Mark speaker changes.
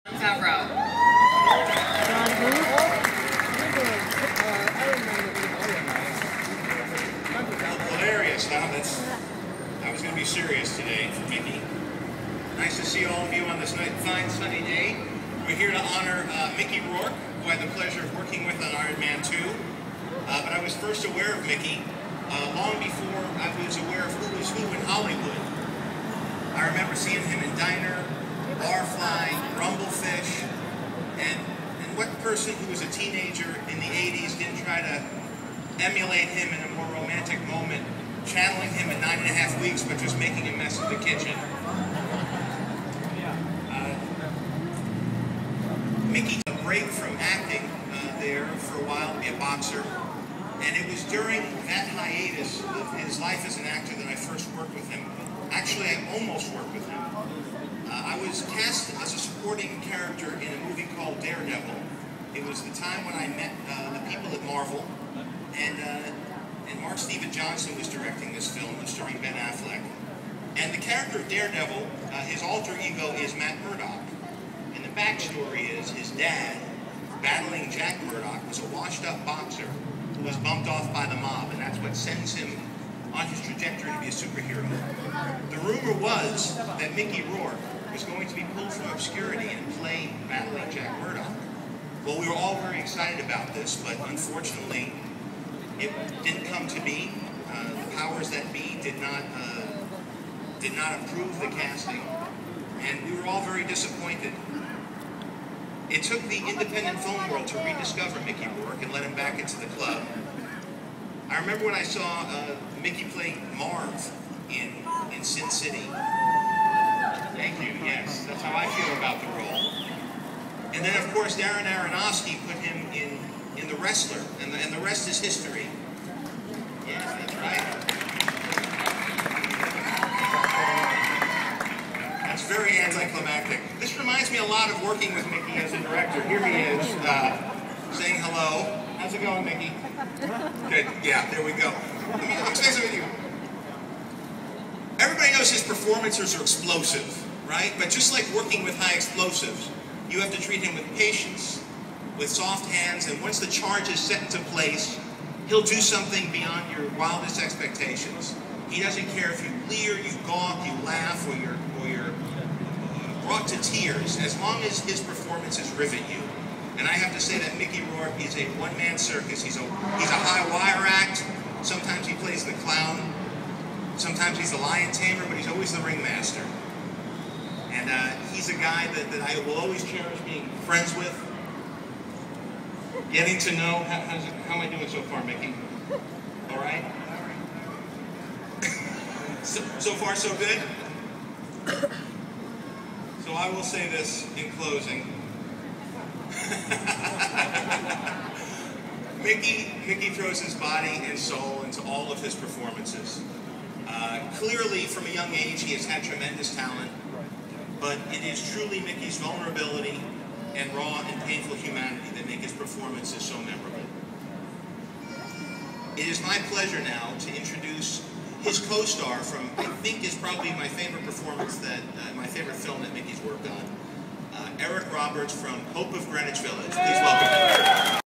Speaker 1: Favreau.
Speaker 2: Hilarious, huh? I was going to be serious today for Mickey. Nice to see all of you on this fine sunny day. We're here to honor Mickey Rourke, who I had the pleasure of working with on Iron Man 2. But I was first aware of Mickey long before I was aware of who was who in Hollywood. I remember seeing him in Diner, Barfly, Rumblefish, and what person who was a teenager in the 80s didn't try to emulate him in a more romantic moment, channeling him in 9.5 weeks, but just making a mess of the kitchen. Mickey took a break from acting there for a while to be a boxer, and it was during that hiatus of his life as an actor that I first worked with him. Actually, I almost worked with him. I was cast as a supporting character in a movie called Daredevil. It was the time when I met the people at Marvel, and Mark Steven Johnson was directing this film. It was starring Ben Affleck. And the character of Daredevil, his alter ego is Matt Murdock. And the backstory is his dad, battling Jack Murdock, was a washed-up boxer who was bumped off by the mob, and that's what sends him on his trajectory to be a superhero. The rumor was that Mickey Rourke was going to be pulled from obscurity and play battling Jack Murdock. Well, we were all very excited about this, but unfortunately, it didn't come to be. The powers that be did not approve the casting, and we were all very disappointed. It took the independent film world to rediscover Mickey Rourke and let him back into the club. I remember when I saw Mickey play Marv in Sin City. Thank you, yes, that's how I feel about the role. And then, of course, Darren Aronofsky put him in The Wrestler, and the rest is history. Yes, that's right. That's very anticlimactic. This reminds me a lot of working with Mickey as a director. Here he is, saying hello. How's it going, Mickey? Good, yeah, there we go. Let me say something with you. Everybody knows his performances are explosive, right? But just like working with high explosives, you have to treat him with patience, with soft hands, and once the charge is set into place, he'll do something beyond your wildest expectations. He doesn't care if you leer, you gawk, you laugh, or you're brought to tears, as long as his performances rivet you. And I have to say that Mickey Rourke is a one-man circus. He's a high-wire act. Sometimes he plays the clown. Sometimes he's the lion tamer, but he's always the ringmaster. And he's a guy that I will always cherish being friends with. Getting to know. How am I doing so far, Mickey? All right? So far, so good? So I will say this in closing. Mickey throws his body and soul into all of his performances. Clearly, from a young age, he has had tremendous talent, but it is truly Mickey's vulnerability and raw and painful humanity that make his performances so memorable. It is my pleasure now to introduce his co-star from, I think, is probably my favorite performance my favorite film that Mickey's worked on. Eric Roberts from Hope of Greenwich Village. Please welcome him.